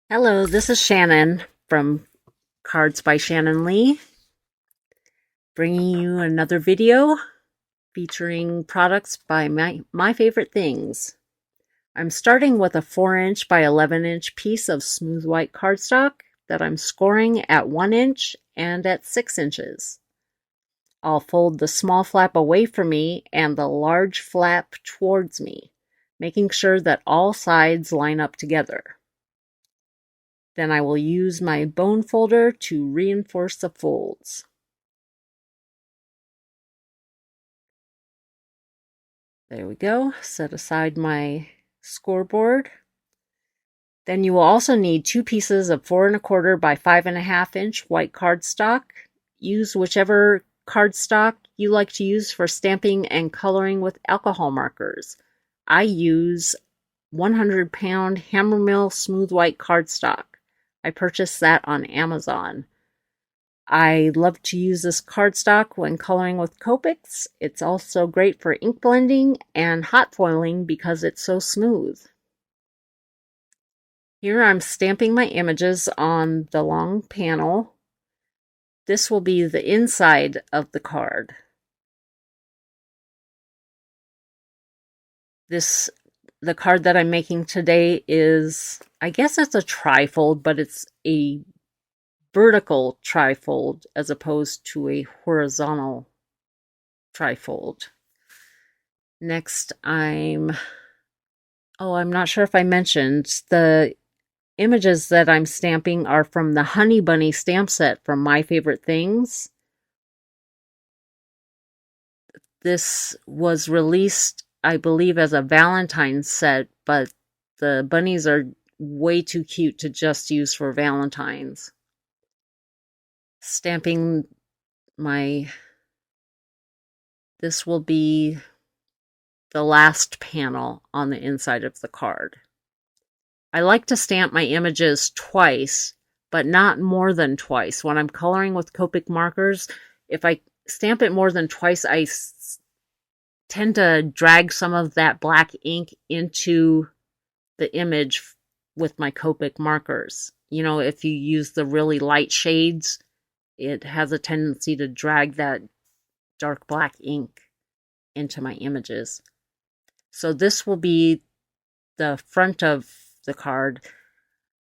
Hello, this is Shannon from Cards by Shannon Lee, bringing you another video featuring products by my favorite things. I'm starting with a 4-inch by 11-inch piece of smooth white cardstock that I'm scoring at 1 inch and at 6 inches. I'll fold the small flap away from me and the large flap towards me, making sure that all sides line up together. Then I will use my bone folder to reinforce the folds. There we go. Set aside my scoreboard. Then you will also need 2 pieces of 4 1/4 by 5 1/2 inch white cardstock. Use whichever cardstock you like to use for stamping and coloring with alcohol markers. I use 100-pound Hammermill smooth white cardstock. I purchased that on Amazon. I love to use this cardstock when coloring with Copics. It's also great for ink blending and hot foiling because it's so smooth. Here I'm stamping my images on the long panel. This will be the inside of the card. The card that I'm making today is, I guess it's a trifold, but it's a vertical trifold as opposed to a horizontal trifold. Next, I'm not sure if I mentioned, the images that I'm stamping are from the Honey Bunny stamp set from My Favorite Things. This was released, I believe, as a Valentine set, but the bunnies are way too cute to just use for Valentines. Stamping this will be the last panel on the inside of the card. I like to stamp my images twice, but not more than twice. When I'm coloring with Copic markers, if I stamp it more than twice, I tend to drag some of that black ink into the image with my Copic markers. You know, if you use the really light shades, it has a tendency to drag that dark black ink into my images. So this will be the front of the card.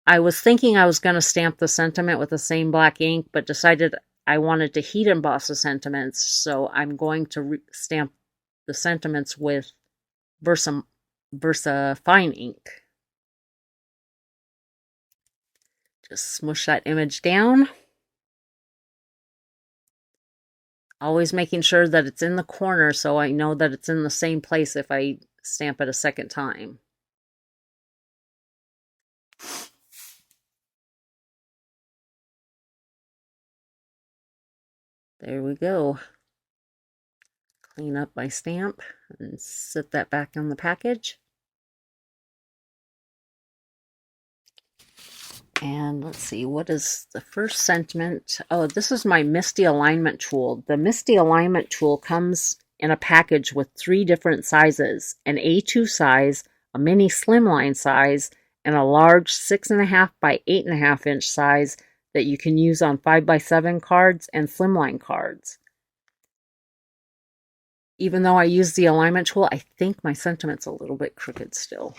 I was thinking I was going to stamp the sentiment with the same black ink, but decided I wanted to heat emboss the sentiments, so I'm going to stamp the sentiments with Versa Fine ink. Just smush that image down. Always making sure that it's in the corner so I know that it's in the same place if I stamp it a second time. There we go. Clean up my stamp and set that back on the package. And let's see, what is the first sentiment? Oh, this is my Misty Alignment tool. The Misty Alignment tool comes in a package with 3 different sizes, an A2 size, a mini slimline size, and a large 6 1/2 by 8 1/2 inch size that you can use on 5x7 cards and slimline cards. Even though I use the alignment tool, I think my sentiment's a little bit crooked still.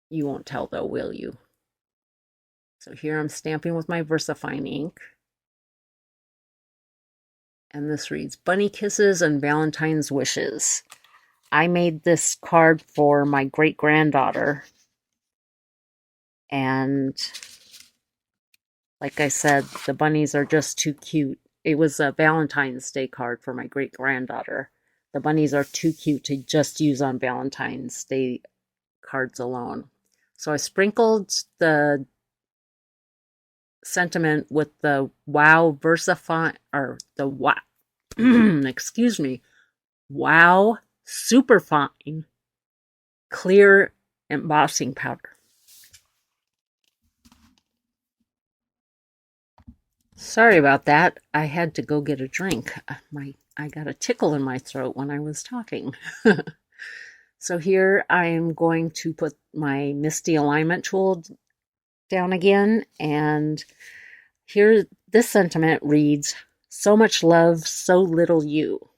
You won't tell though, will you? So here I'm stamping with my VersaFine ink. And this reads, Bunny Kisses and Valentine's Wishes. I made this card for my great-granddaughter. And like I said, the bunnies are just too cute. It was a Valentine's Day card for my great-granddaughter. The bunnies are too cute to just use on Valentine's Day cards alone. So I sprinkled the sentiment with the Wow VersaFine, or the Wow, excuse me, Wow Superfine clear embossing powder. Sorry about that. I had to go get a drink. I got a tickle in my throat when I was talking. So here I'm going to put my Misty alignment tool down again, and here this sentiment reads, "So much love, so little you."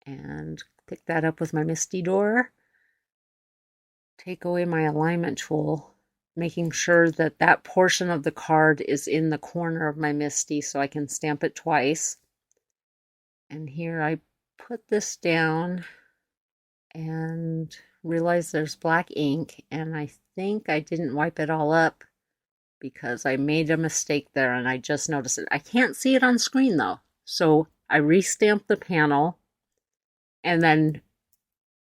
And pick that up with my Misty door. Take away my alignment tool, making sure that that portion of the card is in the corner of my Misty so I can stamp it twice. And here I put this down and realize there's black ink, and I think I didn't wipe it all up because I made a mistake there and I just noticed it. I can't see it on screen though. So I re-stamp the panel and then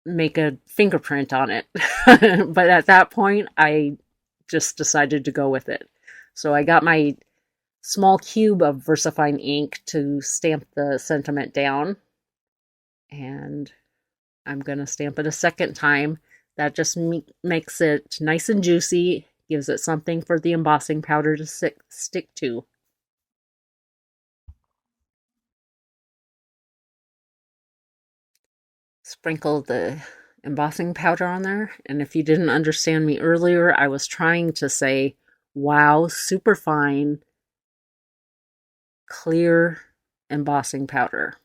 make a fingerprint on it. But at that point, I just decided to go with it. So I got my small cube of VersaFine ink to stamp the sentiment down. And I'm going to stamp it a second time. That just makes it nice and juicy, gives it something for the embossing powder to stick to. Sprinkle the embossing powder on there. And if you didn't understand me earlier, I was trying to say, wow, super fine, clear embossing powder.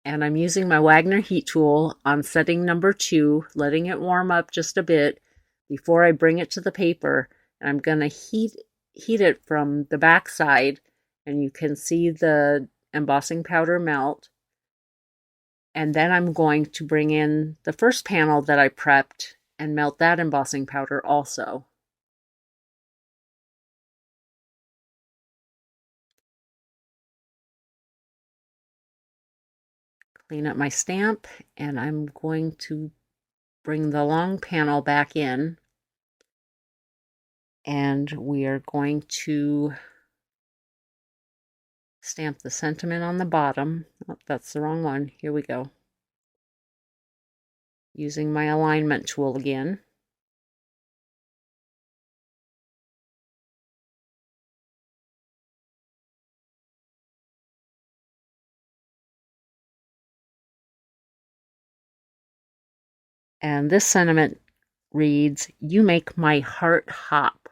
And I'm using my Wagner heat tool on setting number 2, letting it warm up just a bit before I bring it to the paper. And I'm going to heat it from the back side, and you can see the embossing powder melt. And then I'm going to bring in the first panel that I prepped and melt that embossing powder also. Clean up my stamp, and I'm going to bring the long panel back in, and we are going to stamp the sentiment on the bottom. Oh, that's the wrong one. Here we go. Using my alignment tool again. And this sentiment reads, "You make my heart hop."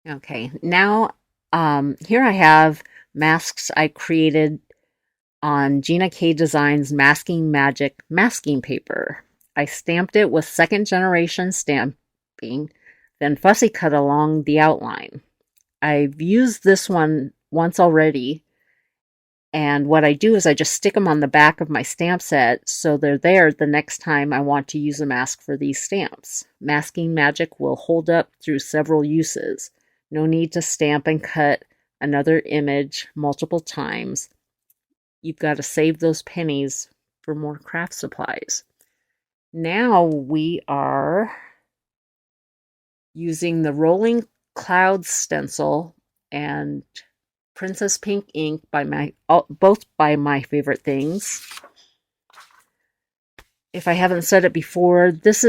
Okay, now here I have masks I created on Gina K Designs Masking Magic masking paper. I stamped it with second generation stamping, then fussy cut along the outline. I've used this one once already, and what I do is I just stick them on the back of my stamp set so they're there the next time I want to use a mask for these stamps. Masking Magic will hold up through several uses. No need to stamp and cut another image multiple times. You've got to save those pennies for more craft supplies. Now we are using the Rolling Clouds stencil and Princess Pink ink both by My Favorite Things. If I haven't said it before, this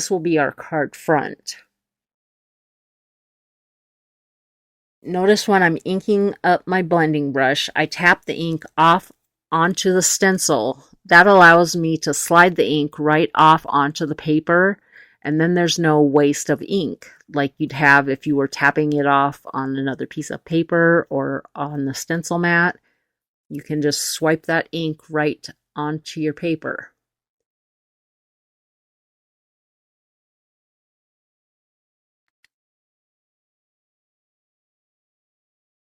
will be our card front. Notice when I'm inking up my blending brush, I tap the ink off onto the stencil. That allows me to slide the ink right off onto the paper, and then there's no waste of ink like you'd have if you were tapping it off on another piece of paper or on the stencil mat. You can just swipe that ink right onto your paper.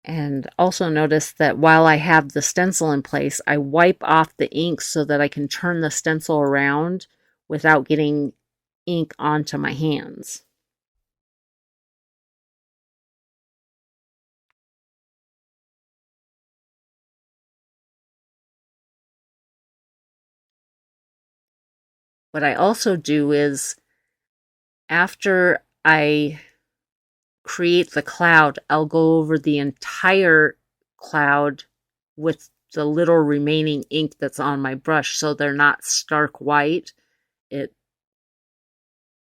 And also notice that while I have the stencil in place, I wipe off the ink so that I can turn the stencil around without getting ink onto my hands. What I also do is, after I create the cloud, I'll go over the entire cloud with the little remaining ink that's on my brush so they're not stark white. It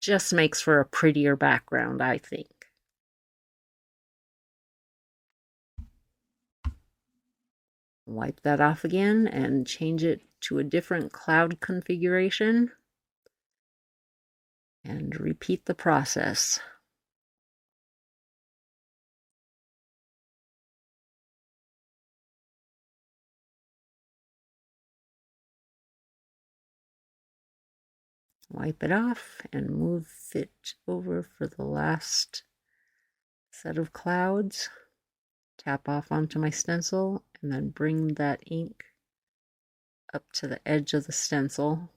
just makes for a prettier background, I think. Wipe that off again and change it to a different cloud configuration and repeat the process. Wipe it off and move it over for the last set of clouds. Tap off onto my stencil and then bring that ink up to the edge of the stencil.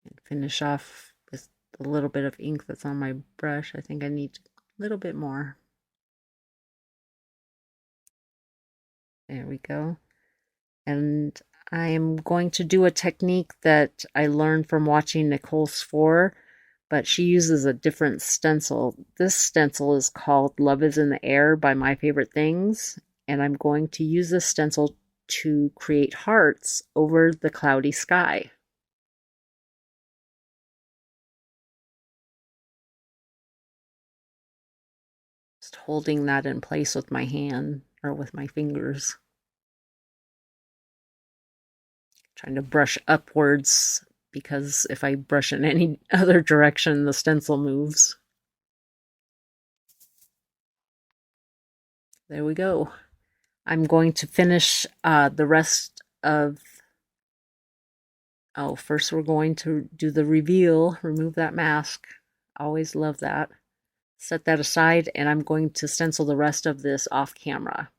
And finish off with a little bit of ink that's on my brush. I think I need a little bit more. There we go. And I'm going to do a technique that I learned from watching Nicole Sfor, but she uses a different stencil. This stencil is called Love is in the Air by My Favorite Things, and I'm going to use this stencil to create hearts over the cloudy sky. Just holding that in place with my hand or with my fingers. Trying to brush upwards because if I brush in any other direction, the stencil moves. There we go. I'm going to finish the rest of... Oh, first we're going to do the reveal, remove that mask. Always love that. Set that aside, and I'm going to stencil the rest of this off camera.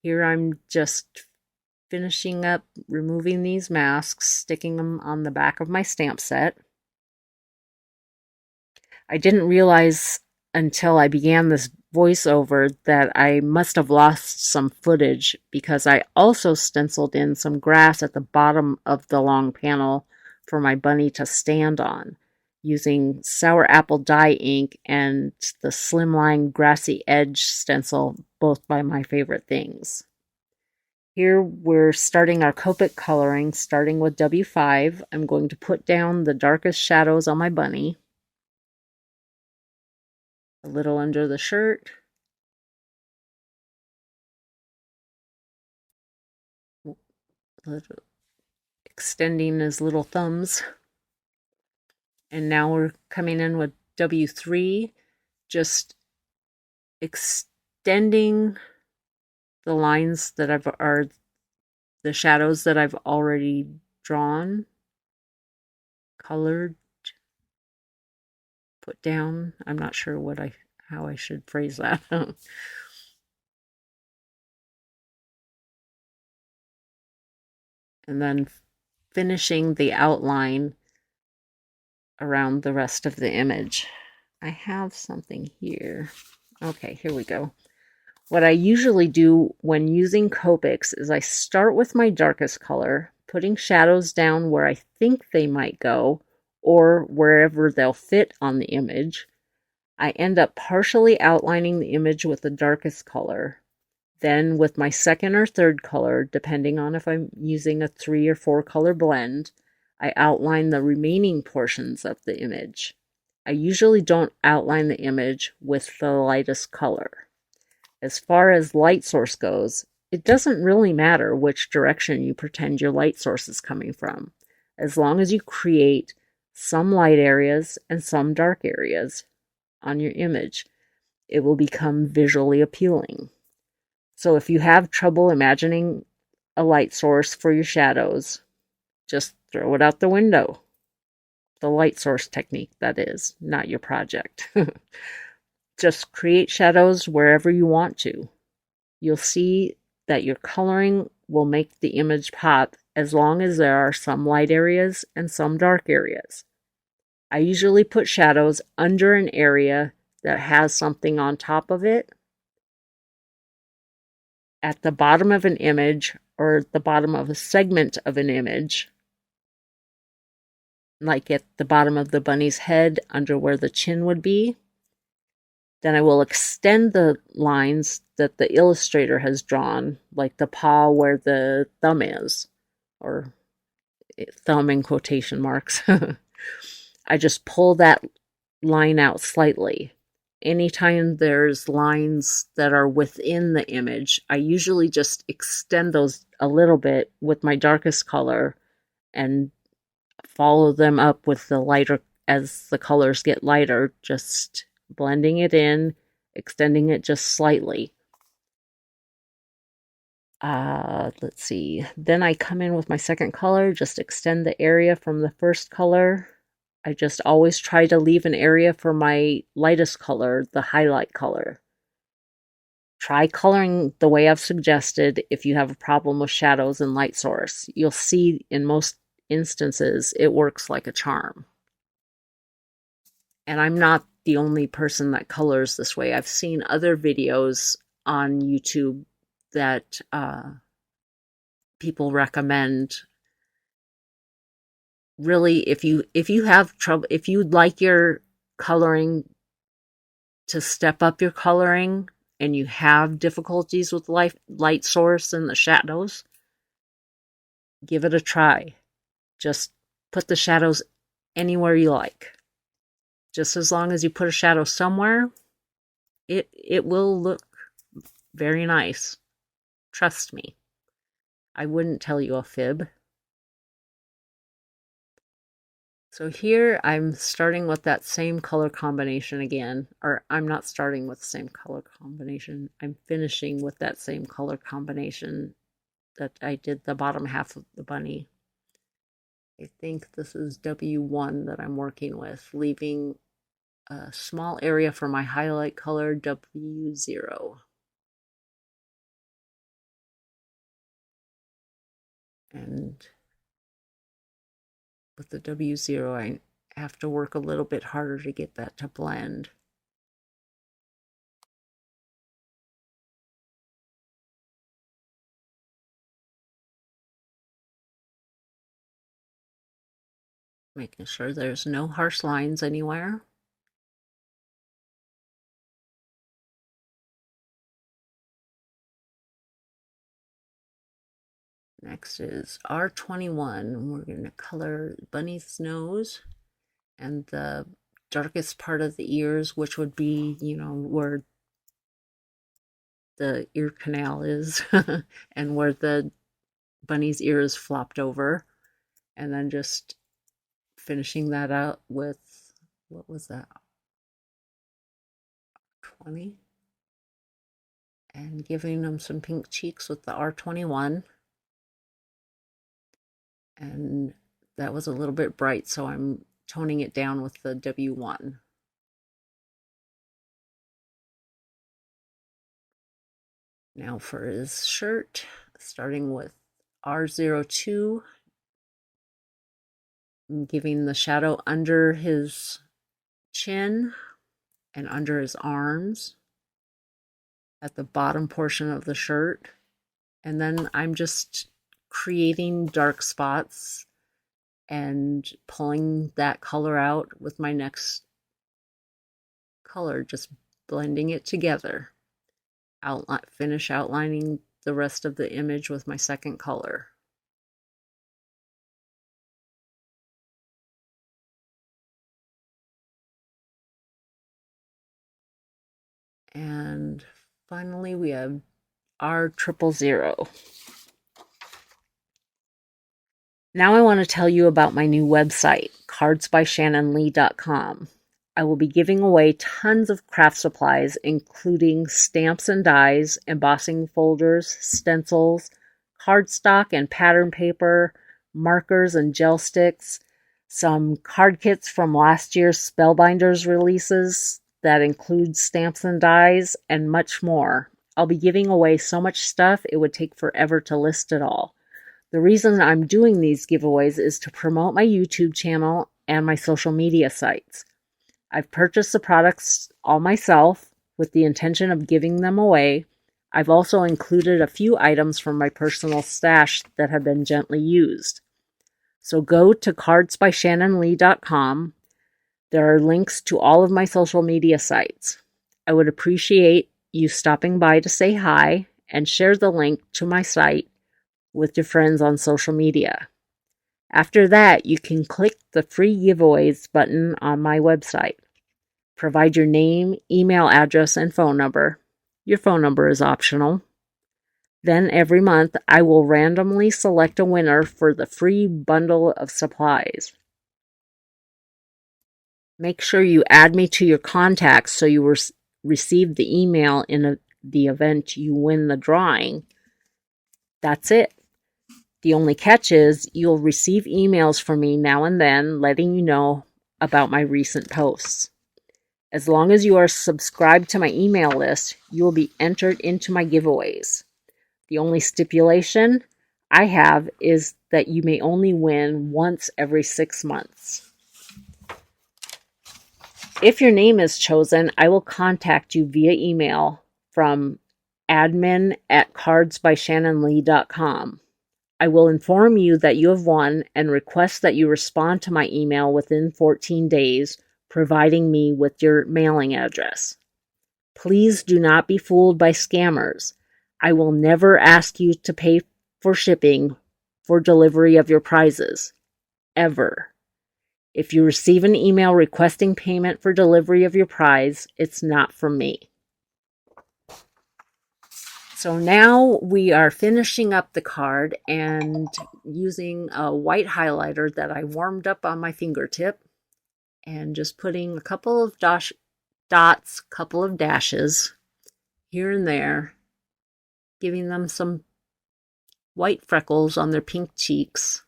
Here I'm just finishing up removing these masks, sticking them on the back of my stamp set. I didn't realize until I began this voiceover that I must have lost some footage because I also stenciled in some grass at the bottom of the long panel for my bunny to stand on, using sour apple dye ink and the slimline grassy edge stencil, both by My Favorite Things. Here we're starting our Copic coloring, starting with W5. I'm going to put down the darkest shadows on my bunny. A little under the shirt. Extending his little thumbs. And now we're coming in with W3, just extending the lines that are the shadows that I've already drawn, colored, put down. I'm not sure how I should phrase that. And then finishing the outline around the rest of the image. I have something here. Okay, here we go. What I usually do when using Copics is I start with my darkest color, putting shadows down where I think they might go, or wherever they'll fit on the image. I end up partially outlining the image with the darkest color. Then with my second or third color, depending on if I'm using a 3 or 4 color blend, I outline the remaining portions of the image. I usually don't outline the image with the lightest color. As far as light source goes, it doesn't really matter which direction you pretend your light source is coming from, as long as you create some light areas and some dark areas on your image. It will become visually appealing. So if you have trouble imagining a light source for your shadows, just throw it out the window. The light source technique, that is, not your project. Just create shadows wherever you want to. You'll see that your coloring will make the image pop as long as there are some light areas and some dark areas. I usually put shadows under an area that has something on top of it, at the bottom of an image, or at the bottom of a segment of an image, like at the bottom of the bunny's head under where the chin would be. Then I will extend the lines that the illustrator has drawn, like the paw where the thumb is, or thumb in quotation marks. I just pull that line out slightly. Anytime there's lines that are within the image, I usually just extend those a little bit with my darkest color and follow them up with the lighter as the colors get lighter, just blending it in, extending it just slightly. Let's see. Then I come in with my second color, just extend the area from the first color. I just always try to leave an area for my lightest color, the highlight color. Try coloring the way I've suggested if you have a problem with shadows and light source. You'll see in most instances it works like a charm. And I'm not the only person that colors this way. I've seen other videos on YouTube that people recommend. Really, if you have trouble, if you'd like your coloring to step up your coloring and you have difficulties with light source and the shadows, give it a try. Just put the shadows anywhere you like. Just as long as you put a shadow somewhere, it will look very nice. Trust me. I wouldn't tell you a fib. So here I'm starting with that same color combination again, or I'm not starting with the same color combination. I'm finishing with that same color combination that I did the bottom half of the bunny. I think this is W1 that I'm working with, leaving a small area for my highlight color, W0. And with the W0, I have to work a little bit harder to get that to blend. Making sure there's no harsh lines anywhere. Next is R21. We're going to color Bunny's nose and the darkest part of the ears, which would be, where the ear canal is and where the bunny's ear is flopped over. And then just finishing that out with, what was that? 20. And giving them some pink cheeks with the R21. And that was a little bit bright, so I'm toning it down with the W1. Now for his shirt, starting with R02, I'm giving the shadow under his chin and under his arms at the bottom portion of the shirt. And then I'm just creating dark spots and pulling that color out with my next color, just blending it together. Finish outlining the rest of the image with my second color. And finally we have R000. Now I want to tell you about my new website, cardsbyshannonlee.com. I will be giving away tons of craft supplies, including stamps and dies, embossing folders, stencils, cardstock and pattern paper, markers and gel sticks, some card kits from last year's Spellbinders releases that include stamps and dies, and much more. I'll be giving away so much stuff it would take forever to list it all. The reason I'm doing these giveaways is to promote my YouTube channel and my social media sites. I've purchased the products all myself with the intention of giving them away. I've also included a few items from my personal stash that have been gently used. So go to cardsbyshannonlee.com. There are links to all of my social media sites. I would appreciate you stopping by to say hi and share the link to my site with your friends on social media. After that, you can click the free giveaways button on my website. Provide your name, email address, and phone number. Your phone number is optional. Then every month, I will randomly select a winner for the free bundle of supplies. Make sure you add me to your contacts so you receive the email in the event you win the drawing. That's it. The only catch is you'll receive emails from me now and then letting you know about my recent posts. As long as you are subscribed to my email list, you will be entered into my giveaways. The only stipulation I have is that you may only win once every 6 months. If your name is chosen, I will contact you via email from admin@cardsbyshannonlee.com. I will inform you that you have won and request that you respond to my email within 14 days, providing me with your mailing address. Please do not be fooled by scammers. I will never ask you to pay for shipping for delivery of your prizes. Ever. If you receive an email requesting payment for delivery of your prize, it's not from me. So now we are finishing up the card and using a white highlighter that I warmed up on my fingertip and just putting a couple of dots, couple of dashes here and there, giving them some white freckles on their pink cheeks.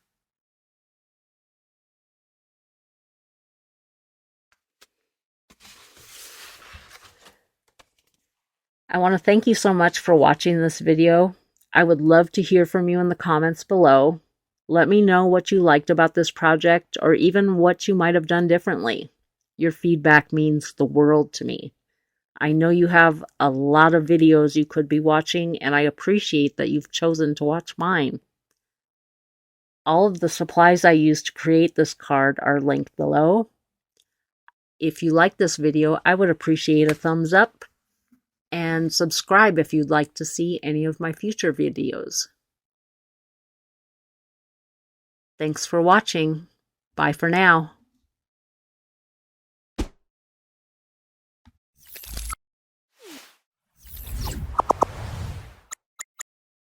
I want to thank you so much for watching this video. I would love to hear from you in the comments below. Let me know what you liked about this project or even what you might have done differently. Your feedback means the world to me. I know you have a lot of videos you could be watching, and I appreciate that you've chosen to watch mine. All of the supplies I used to create this card are linked below. If you like this video, I would appreciate a thumbs up. And subscribe if you'd like to see any of my future videos. Thanks for watching. Bye for now.